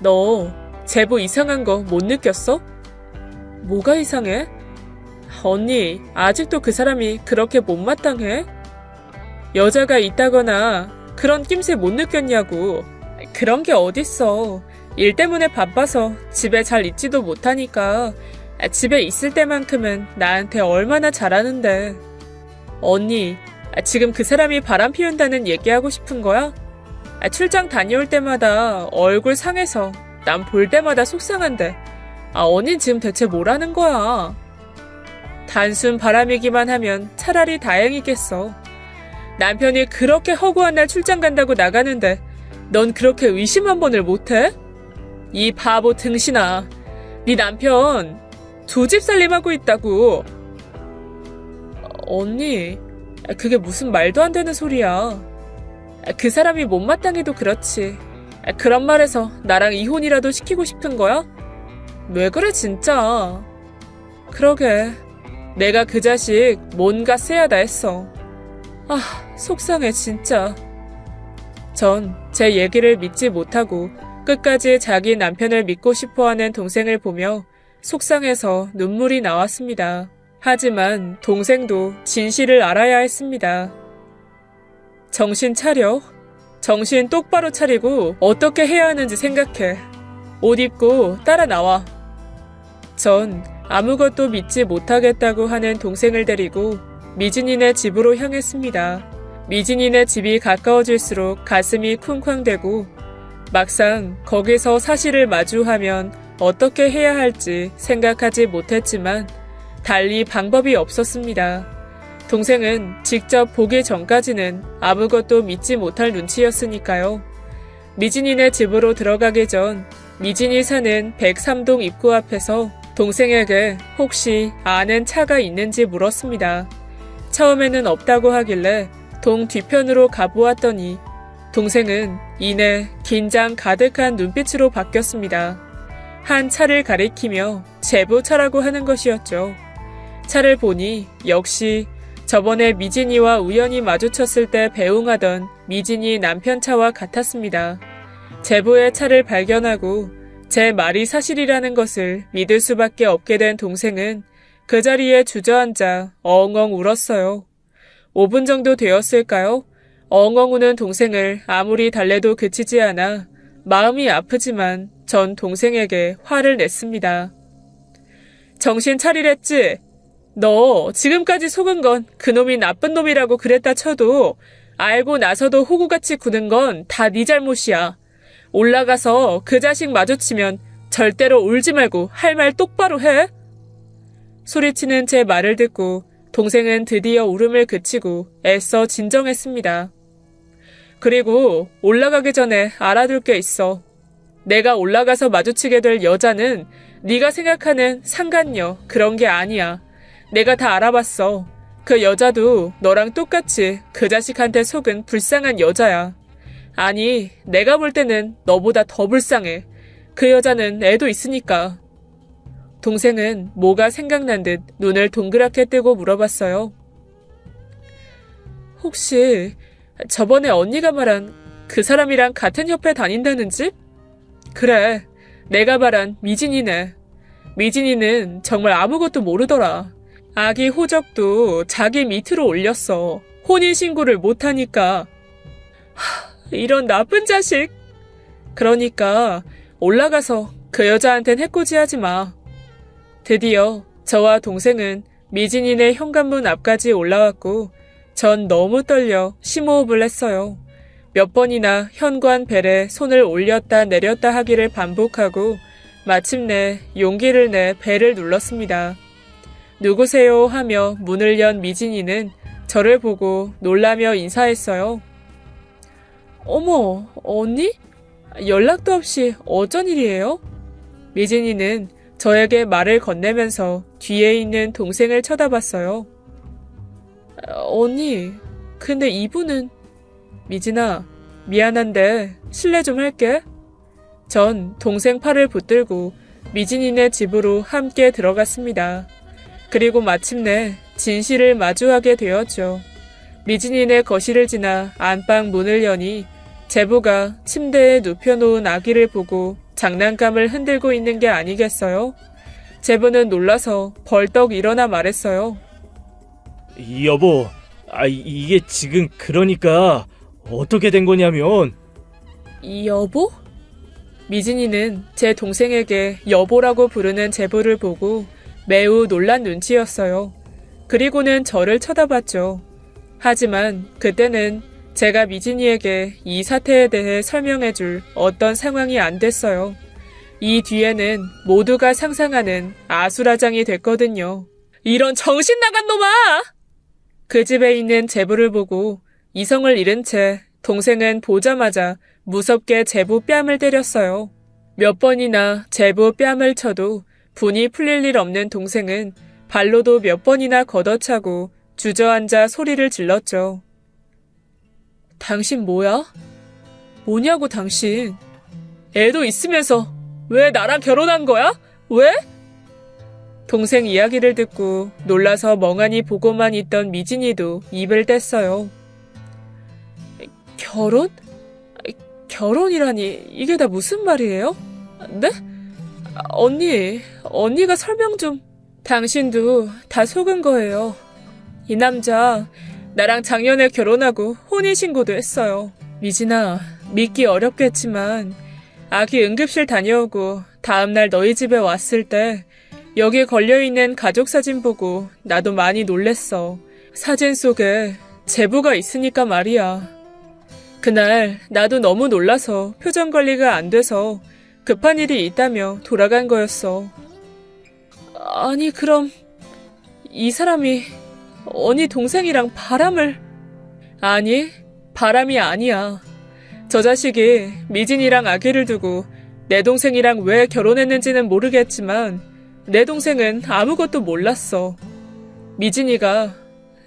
너 제부 이상한 거 못 느꼈어? 뭐가 이상해? 언니, 아직도 그 사람이 그렇게 못마땅해? 여자가 있다거나 그런 낌새 못 느꼈냐고. 그런 게 어딨어. 일 때문에 바빠서 집에 잘 있지도 못하니까. 집에 있을 때만큼은 나한테 얼마나 잘하는데. 언니, 지금 그 사람이 바람 피운다는 얘기하고 싶은 거야? 출장 다녀올 때마다 얼굴 상해서 난 볼 때마다 속상한데. 언니 지금 대체 뭐라는 거야? 단순 바람이기만 하면 차라리 다행이겠어. 남편이 그렇게 허구한 날 출장 간다고 나가는데 넌 그렇게 의심 한 번을 못해? 이 바보 등신아. 네 남편 두 집 살림하고 있다고. 언니, 그게 무슨 말도 안 되는 소리야. 그 사람이 못마땅해도 그렇지. 그런 말에서 나랑 이혼이라도 시키고 싶은 거야? 왜 그래 진짜. 그러게, 내가 그 자식 뭔가 쎄하다 했어. 속상해 진짜. 전 제 얘기를 믿지 못하고 끝까지 자기 남편을 믿고 싶어하는 동생을 보며 속상해서 눈물이 나왔습니다. 하지만 동생도 진실을 알아야 했습니다. 정신 차려. 정신 똑바로 차리고 어떻게 해야 하는지 생각해. 옷 입고 따라 나와. 전 아무것도 믿지 못하겠다고 하는 동생을 데리고 미진이네 집으로 향했습니다. 미진이네 집이 가까워질수록 가슴이 쿵쾅대고 막상 거기서 사실을 마주하면 어떻게 해야 할지 생각하지 못했지만 달리 방법이 없었습니다. 동생은 직접 보기 전까지는 아무것도 믿지 못할 눈치였으니까요. 미진이네 집으로 들어가기 전 미진이 사는 103동 입구 앞에서 동생에게 혹시 아는 차가 있는지 물었습니다. 처음에는 없다고 하길래 동 뒤편으로 가보았더니 동생은 이내 긴장 가득한 눈빛으로 바뀌었습니다. 한 차를 가리키며 제보차라고 하는 것이었죠. 차를 보니 역시 저번에 미진이와 우연히 마주쳤을 때 배웅하던 미진이 남편 차와 같았습니다. 제보의 차를 발견하고 제 말이 사실이라는 것을 믿을 수밖에 없게 된 동생은 그 자리에 주저앉아 엉엉 울었어요. 5분 정도 되었을까요? 엉엉 우는 동생을 아무리 달래도 그치지 않아 마음이 아프지만 전 동생에게 화를 냈습니다. 정신 차리랬지? 너 지금까지 속은 건 그놈이 나쁜 놈이라고 그랬다 쳐도 알고 나서도 호구같이 구는 건 다 네 잘못이야. 올라가서 그 자식 마주치면 절대로 울지 말고 할 말 똑바로 해. 소리치는 제 말을 듣고 동생은 드디어 울음을 그치고 애써 진정했습니다. 그리고 올라가기 전에 알아둘 게 있어. 내가 올라가서 마주치게 될 여자는 네가 생각하는 상간녀 그런 게 아니야. 내가 다 알아봤어. 그 여자도 너랑 똑같이 그 자식한테 속은 불쌍한 여자야. 아니, 내가 볼 때는 너보다 더 불쌍해. 그 여자는 애도 있으니까. 동생은 뭐가 생각난 듯 눈을 동그랗게 뜨고 물어봤어요. 혹시 저번에 언니가 말한 그 사람이랑 같은 협회 다닌다는 집? 그래, 내가 말한 미진이네. 미진이는 정말 아무것도 모르더라. 아기 호적도 자기 밑으로 올렸어. 혼인신고를 못하니까. 이런 나쁜 자식. 그러니까 올라가서 그 여자한텐 해코지하지 마. 드디어 저와 동생은 미진이네 현관문 앞까지 올라왔고 전 너무 떨려 심호흡을 했어요. 몇 번이나 현관 벨에 손을 올렸다 내렸다 하기를 반복하고 마침내 용기를 내 벨을 눌렀습니다. 누구세요 하며 문을 연 미진이는 저를 보고 놀라며 인사했어요. 어머, 언니? 연락도 없이 어쩐 일이에요? 미진이는 저에게 말을 건네면서 뒤에 있는 동생을 쳐다봤어요. 언니, 근데 이분은... 미진아, 미안한데 실례 좀 할게. 전 동생 팔을 붙들고 미진이네 집으로 함께 들어갔습니다. 그리고 마침내 진실을 마주하게 되었죠. 미진이네 거실을 지나 안방 문을 여니 제부가 침대에 눕혀놓은 아기를 보고 장난감을 흔들고 있는 게 아니겠어요? 제부는 놀라서 벌떡 일어나 말했어요. 여보, 이게 지금 그러니까 어떻게 된 거냐면... 여보? 미진이는 제 동생에게 여보라고 부르는 제부를 보고 매우 놀란 눈치였어요. 그리고는 저를 쳐다봤죠. 하지만 그때는 제가 미진이에게 이 사태에 대해 설명해줄 어떤 상황이 안 됐어요. 이 뒤에는 모두가 상상하는 아수라장이 됐거든요. 이런 정신 나간 놈아! 그 집에 있는 제부를 보고 이성을 잃은 채 동생은 보자마자 무섭게 제부 뺨을 때렸어요. 몇 번이나 제부 뺨을 쳐도 분이 풀릴 일 없는 동생은 발로도 몇 번이나 걷어차고 주저앉아 소리를 질렀죠. 당신 뭐야? 뭐냐고 당신. 애도 있으면서 왜 나랑 결혼한 거야? 왜? 동생 이야기를 듣고 놀라서 멍하니 보고만 있던 미진이도 입을 뗐어요. 결혼? 결혼이라니, 이게 다 무슨 말이에요? 네? 언니가 설명 좀. 당신도 다 속은 거예요. 이 남자, 나랑 작년에 결혼하고 혼인신고도 했어요. 미진아, 믿기 어렵겠지만, 아기 응급실 다녀오고 다음날 너희 집에 왔을 때, 여기에 걸려있는 가족사진 보고 나도 많이 놀랬어. 사진 속에 제부가 있으니까 말이야. 그날 나도 너무 놀라서 표정 관리가 안 돼서 급한 일이 있다며 돌아간 거였어. 아니, 그럼 이 사람이 언니 동생이랑 바람을... 아니, 바람이 아니야. 저 자식이 미진이랑 아기를 두고 내 동생이랑 왜 결혼했는지는 모르겠지만 내 동생은 아무것도 몰랐어. 미진이가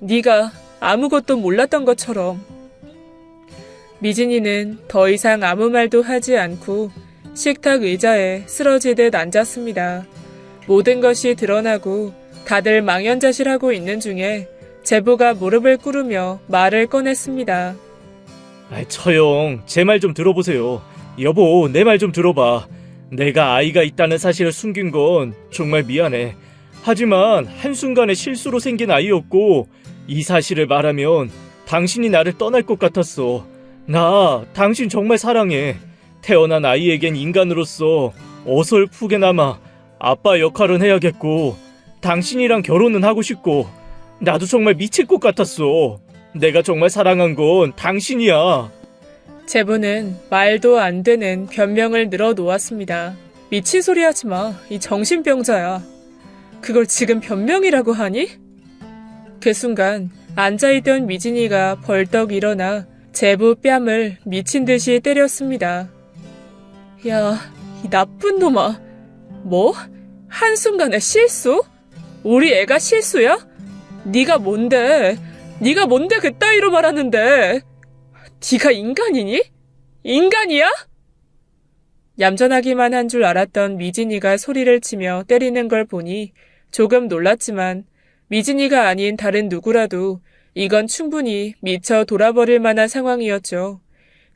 네가 아무것도 몰랐던 것처럼. 미진이는 더 이상 아무 말도 하지 않고 식탁 의자에 쓰러지듯 앉았습니다. 모든 것이 드러나고 다들 망연자실하고 있는 중에 제부가 무릎을 꿇으며 말을 꺼냈습니다. 처형, 제 말 좀 들어보세요. 여보, 내 말 좀 들어봐. 내가 아이가 있다는 사실을 숨긴 건 정말 미안해. 하지만 한순간에 실수로 생긴 아이였고 이 사실을 말하면 당신이 나를 떠날 것 같았어. 나 당신 정말 사랑해. 태어난 아이에겐 인간으로서 어설프게나마 아빠 역할은 해야겠고 당신이랑 결혼은 하고 싶고 나도 정말 미칠 것 같았어. 내가 정말 사랑한 건 당신이야. 제부는 말도 안 되는 변명을 늘어놓았습니다. 미친 소리 하지 마. 이 정신병자야. 그걸 지금 변명이라고 하니? 그 순간 앉아있던 미진이가 벌떡 일어나 제부 뺨을 미친 듯이 때렸습니다. 야, 이 나쁜 놈아. 뭐? 한순간에 실수? 우리 애가 실수야? 네가 뭔데 그따위로 말하는데? 네가 인간이니? 인간이야? 얌전하기만 한 줄 알았던 미진이가 소리를 치며 때리는 걸 보니 조금 놀랐지만 미진이가 아닌 다른 누구라도 이건 충분히 미쳐 돌아버릴 만한 상황이었죠.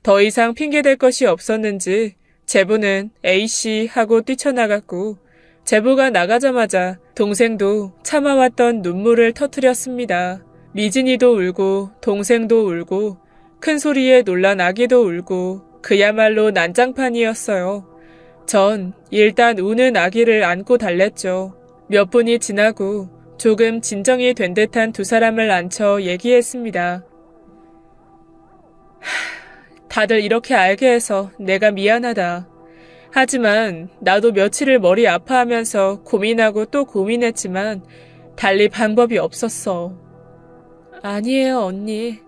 더 이상 핑계댈 것이 없었는지 제부는 A씨 하고 뛰쳐나갔고 제부가 나가자마자 동생도 참아왔던 눈물을 터뜨렸습니다. 미진이도 울고 동생도 울고 큰 소리에 놀란 아기도 울고 그야말로 난장판이었어요. 전 일단 우는 아기를 안고 달랬죠. 몇 분이 지나고 조금 진정이 된 듯한 두 사람을 앉혀 얘기했습니다. 다들 이렇게 알게 해서 내가 미안하다. 하지만 나도 며칠을 머리 아파하면서 고민하고 또 고민했지만 달리 방법이 없었어. 아니에요, 언니.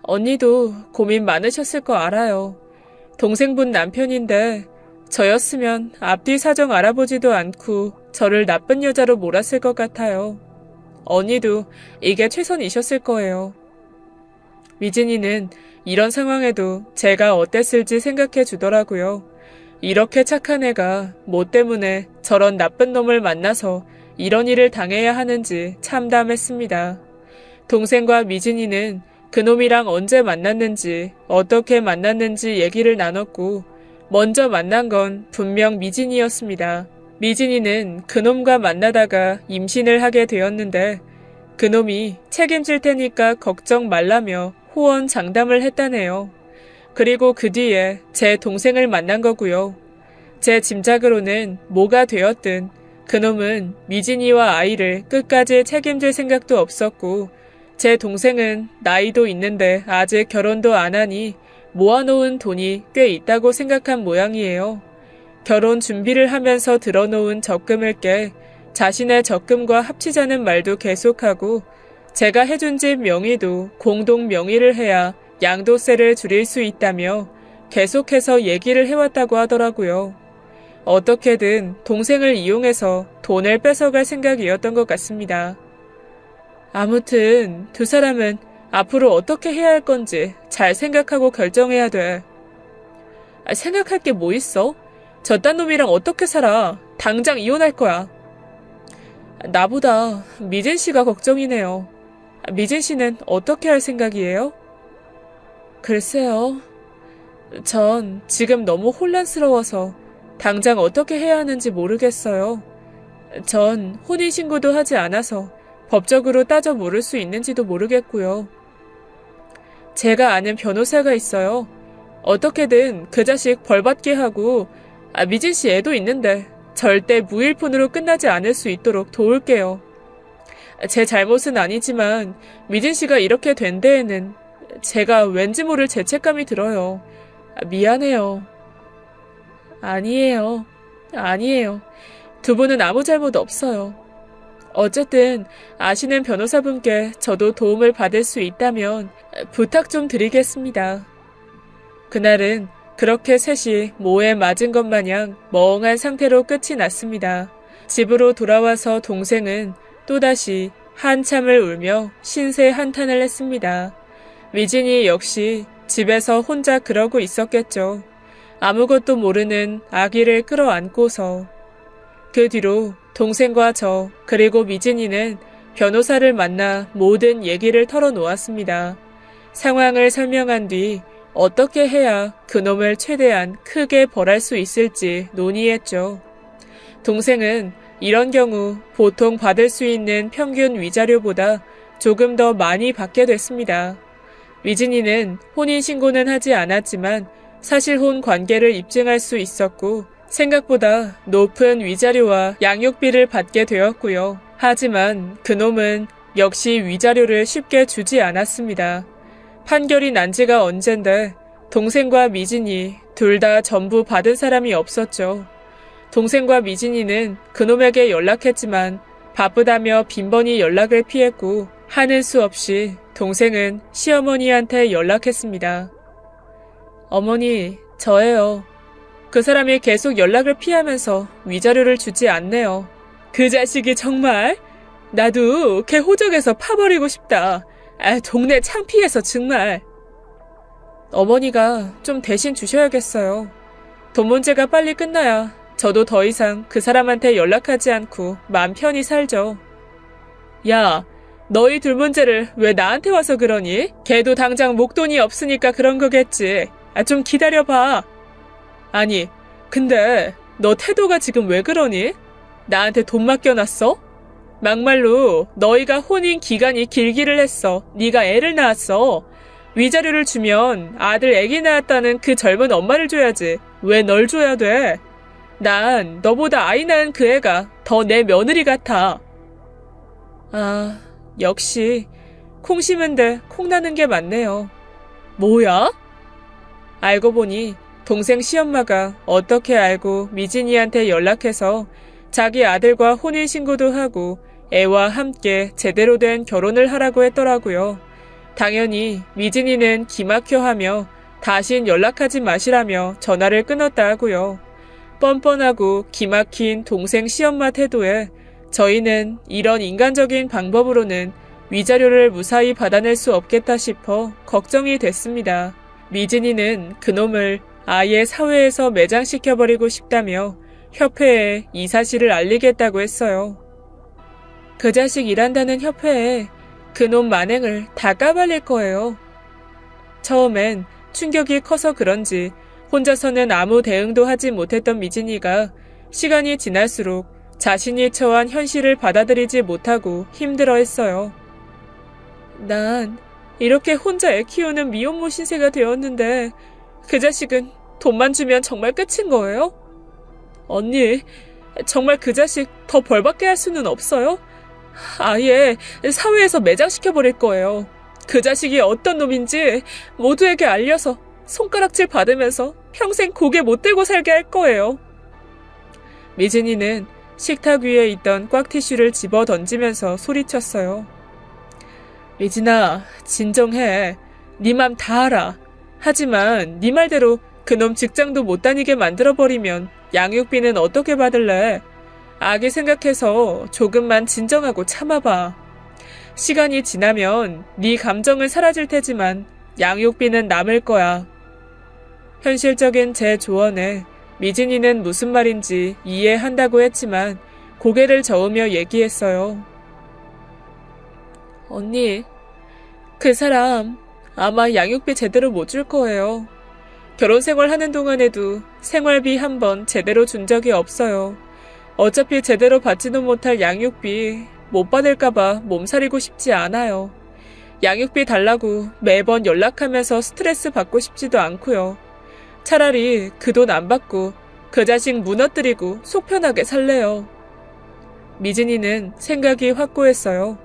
언니도 고민 많으셨을 거 알아요. 동생분 남편인데 저였으면 앞뒤 사정 알아보지도 않고 저를 나쁜 여자로 몰았을 것 같아요. 언니도 이게 최선이셨을 거예요. 미진이는 이런 상황에도 제가 어땠을지 생각해 주더라고요. 이렇게 착한 애가 뭐 때문에 저런 나쁜 놈을 만나서 이런 일을 당해야 하는지 참담했습니다. 동생과 미진이는 그놈이랑 언제 만났는지 어떻게 만났는지 얘기를 나눴고 먼저 만난 건 분명 미진이었습니다. 미진이는 그놈과 만나다가 임신을 하게 되었는데 그놈이 책임질 테니까 걱정 말라며 호언장담을 했다네요. 그리고 그 뒤에 제 동생을 만난 거고요. 제 짐작으로는 뭐가 되었든 그놈은 미진이와 아이를 끝까지 책임질 생각도 없었고 제 동생은 나이도 있는데 아직 결혼도 안 하니 모아놓은 돈이 꽤 있다고 생각한 모양이에요. 결혼 준비를 하면서 들어놓은 적금을 깨 자신의 적금과 합치자는 말도 계속하고 제가 해준 집 명의도 공동 명의를 해야 양도세를 줄일 수 있다며 계속해서 얘기를 해왔다고 하더라고요. 어떻게든 동생을 이용해서 돈을 뺏어갈 생각이었던 것 같습니다. 아무튼 두 사람은 앞으로 어떻게 해야 할 건지 잘 생각하고 결정해야 돼. 생각할 게 뭐 있어? 저딴 놈이랑 어떻게 살아? 당장 이혼할 거야. 나보다 미진 씨가 걱정이네요. 미진 씨는 어떻게 할 생각이에요? 글쎄요. 전 지금 너무 혼란스러워서 당장 어떻게 해야 하는지 모르겠어요. 전 혼인신고도 하지 않아서 법적으로 따져 물을 수 있는지도 모르겠고요. 제가 아는 변호사가 있어요. 어떻게든 그 자식 벌받게 하고, 미진 씨 애도 있는데 절대 무일푼으로 끝나지 않을 수 있도록 도울게요. 제 잘못은 아니지만 미진 씨가 이렇게 된 데에는 제가 왠지 모를 죄책감이 들어요. 미안해요. 아니에요. 두 분은 아무 잘못 없어요. 어쨌든 아시는 변호사분께 저도 도움을 받을 수 있다면 부탁 좀 드리겠습니다. 그날은 그렇게 셋이 모에 맞은 것 마냥 멍한 상태로 끝이 났습니다. 집으로 돌아와서 동생은 또다시 한참을 울며 신세 한탄을 했습니다. 미진이 역시 집에서 혼자 그러고 있었겠죠. 아무것도 모르는 아기를 끌어안고서. 그 뒤로 동생과 저 그리고 미진이는 변호사를 만나 모든 얘기를 털어놓았습니다. 상황을 설명한 뒤 어떻게 해야 그놈을 최대한 크게 벌할 수 있을지 논의했죠. 동생은 이런 경우 보통 받을 수 있는 평균 위자료보다 조금 더 많이 받게 됐습니다. 미진이는 혼인신고는 하지 않았지만 사실혼 관계를 입증할 수 있었고 생각보다 높은 위자료와 양육비를 받게 되었고요. 하지만 그놈은 역시 위자료를 쉽게 주지 않았습니다. 판결이 난 지가 언젠데 동생과 미진이 둘 다 전부 받은 사람이 없었죠. 동생과 미진이는 그놈에게 연락했지만 바쁘다며 빈번히 연락을 피했고 하는 수 없이 동생은 시어머니한테 연락했습니다. 어머니, 저예요. 그 사람이 계속 연락을 피하면서 위자료를 주지 않네요. 그 자식이 정말? 나도 걔 호적에서 파버리고 싶다. 동네 창피해서 정말. 어머니가 좀 대신 주셔야겠어요. 돈 문제가 빨리 끝나야 저도 더 이상 그 사람한테 연락하지 않고 마음 편히 살죠. 야, 너희 둘 문제를 왜 나한테 와서 그러니? 걔도 당장 목돈이 없으니까 그런 거겠지. 좀 기다려봐. 아니, 근데 너 태도가 지금 왜 그러니? 나한테 돈 맡겨놨어? 막말로 너희가 혼인 기간이 길기를 했어. 네가 애를 낳았어. 위자료를 주면 아들 애기 낳았다는 그 젊은 엄마를 줘야지. 왜 널 줘야 돼? 난 너보다 아이 낳은 그 애가 더 내 며느리 같아. 역시 콩 심은데 콩 나는 게 맞네요. 뭐야? 알고 보니 동생 시엄마가 어떻게 알고 미진이한테 연락해서 자기 아들과 혼인신고도 하고 애와 함께 제대로 된 결혼을 하라고 했더라고요. 당연히 미진이는 기막혀 하며 다신 연락하지 마시라며 전화를 끊었다 하고요. 뻔뻔하고 기막힌 동생 시엄마 태도에 저희는 이런 인간적인 방법으로는 위자료를 무사히 받아낼 수 없겠다 싶어 걱정이 됐습니다. 미진이는 그놈을 아예 사회에서 매장시켜버리고 싶다며 협회에 이 사실을 알리겠다고 했어요. 그 자식 일한다는 협회에 그놈 만행을 다 까발릴 거예요. 처음엔 충격이 커서 그런지 혼자서는 아무 대응도 하지 못했던 미진이가 시간이 지날수록 자신이 처한 현실을 받아들이지 못하고 힘들어했어요. 난 이렇게 혼자 애 키우는 미혼모 신세가 되었는데 그 자식은 돈만 주면 정말 끝인 거예요? 언니, 정말 그 자식 더 벌받게 할 수는 없어요? 아예 사회에서 매장시켜버릴 거예요. 그 자식이 어떤 놈인지 모두에게 알려서 손가락질 받으면서 평생 고개 못 들고 살게 할 거예요. 미진이는 식탁 위에 있던 꽉 티슈를 집어 던지면서 소리쳤어요. 미진아, 진정해. 네 맘 다 알아. 하지만 네 말대로 그놈 직장도 못 다니게 만들어버리면 양육비는 어떻게 받을래? 아기 생각해서 조금만 진정하고 참아봐. 시간이 지나면 네 감정은 사라질 테지만 양육비는 남을 거야. 현실적인 제 조언에 미진이는 무슨 말인지 이해한다고 했지만 고개를 저으며 얘기했어요. 언니, 그 사람 아마 양육비 제대로 못 줄 거예요. 결혼 생활하는 동안에도 생활비 한 번 제대로 준 적이 없어요. 어차피 제대로 받지도 못할 양육비 못 받을까봐 몸살이고 싶지 않아요. 양육비 달라고 매번 연락하면서 스트레스 받고 싶지도 않고요. 차라리 그 돈 안 받고 그 자식 무너뜨리고 속 편하게 살래요. 미진이는 생각이 확고했어요.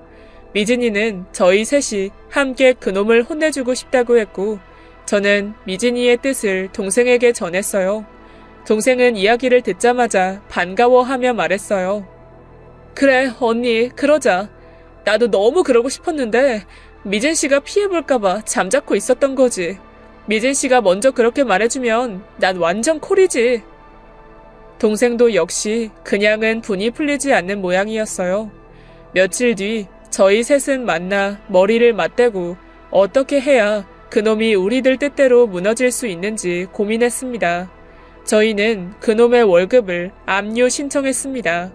미진이는 저희 셋이 함께 그놈을 혼내주고 싶다고 했고, 저는 미진이의 뜻을 동생에게 전했어요. 동생은 이야기를 듣자마자 반가워하며 말했어요. 그래, 언니, 그러자. 나도 너무 그러고 싶었는데 미진 씨가 피해볼까봐 잠자코 있었던 거지. 미진 씨가 먼저 그렇게 말해주면 난 완전 콜이지. 동생도 역시 그냥은 분이 풀리지 않는 모양이었어요. 며칠 뒤 저희 셋은 만나 머리를 맞대고 어떻게 해야 그놈이 우리들 뜻대로 무너질 수 있는지 고민했습니다. 저희는 그놈의 월급을 압류 신청했습니다.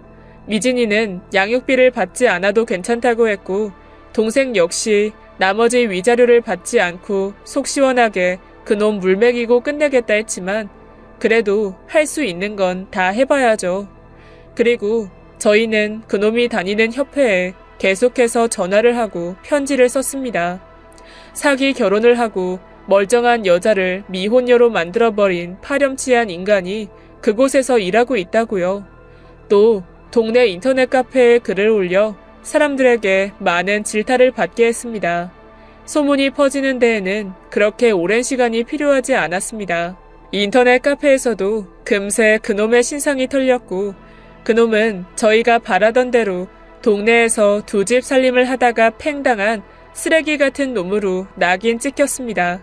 미진이는 양육비를 받지 않아도 괜찮다고 했고, 동생 역시 나머지 위자료를 받지 않고 속 시원하게 그놈 물먹이고 끝내겠다 했지만, 그래도 할 수 있는 건 다 해봐야죠. 그리고 저희는 그놈이 다니는 협회에 계속해서 전화를 하고 편지를 썼습니다. 사기 결혼을 하고 멀쩡한 여자를 미혼녀로 만들어버린 파렴치한 인간이 그곳에서 일하고 있다고요. 또 동네 인터넷 카페에 글을 올려 사람들에게 많은 질타를 받게 했습니다. 소문이 퍼지는 데에는 그렇게 오랜 시간이 필요하지 않았습니다. 인터넷 카페에서도 금세 그놈의 신상이 털렸고, 그놈은 저희가 바라던 대로 동네에서 두 집 살림을 하다가 팽당한 쓰레기 같은 놈으로 낙인 찍혔습니다.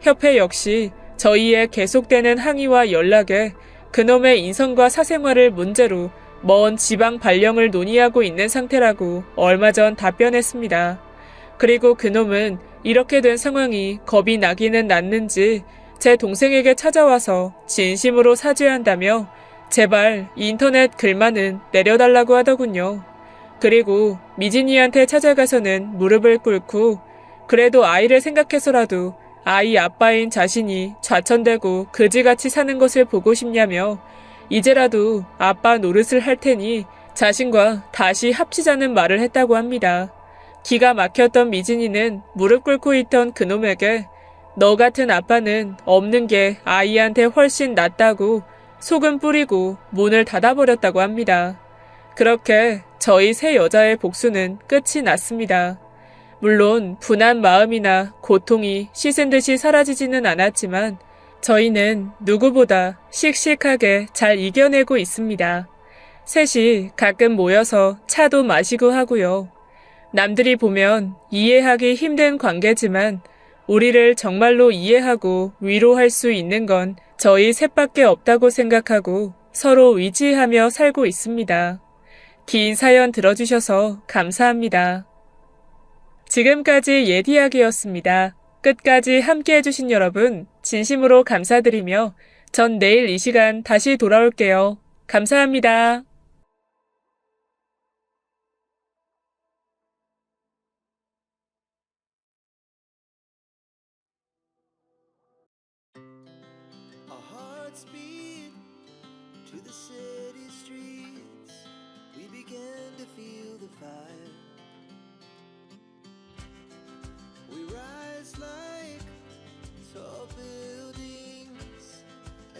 협회 역시 저희의 계속되는 항의와 연락에 그놈의 인성과 사생활을 문제로 먼 지방 발령을 논의하고 있는 상태라고 얼마 전 답변했습니다. 그리고 그놈은 이렇게 된 상황이 겁이 나기는 났는지 제 동생에게 찾아와서 진심으로 사죄한다며 제발 인터넷 글만은 내려달라고 하더군요. 그리고 미진이한테 찾아가서는 무릎을 꿇고 그래도 아이를 생각해서라도 아이 아빠인 자신이 좌천되고 그지같이 사는 것을 보고 싶냐며 이제라도 아빠 노릇을 할 테니 자신과 다시 합치자는 말을 했다고 합니다. 기가 막혔던 미진이는 무릎 꿇고 있던 그놈에게 너 같은 아빠는 없는 게 아이한테 훨씬 낫다고 소금 뿌리고 문을 닫아버렸다고 합니다. 그렇게 저희 세 여자의 복수는 끝이 났습니다. 물론 분한 마음이나 고통이 씻은 듯이 사라지지는 않았지만 저희는 누구보다 씩씩하게 잘 이겨내고 있습니다. 셋이 가끔 모여서 차도 마시고 하고요. 남들이 보면 이해하기 힘든 관계지만 우리를 정말로 이해하고 위로할 수 있는 건 저희 셋밖에 없다고 생각하고 서로 의지하며 살고 있습니다. 긴 사연 들어주셔서 감사합니다. 지금까지 예디야기였습니다. 끝까지 함께 해주신 여러분 진심으로 감사드리며 전 내일 이 시간 다시 돌아올게요. 감사합니다. Our hearts beat to the city.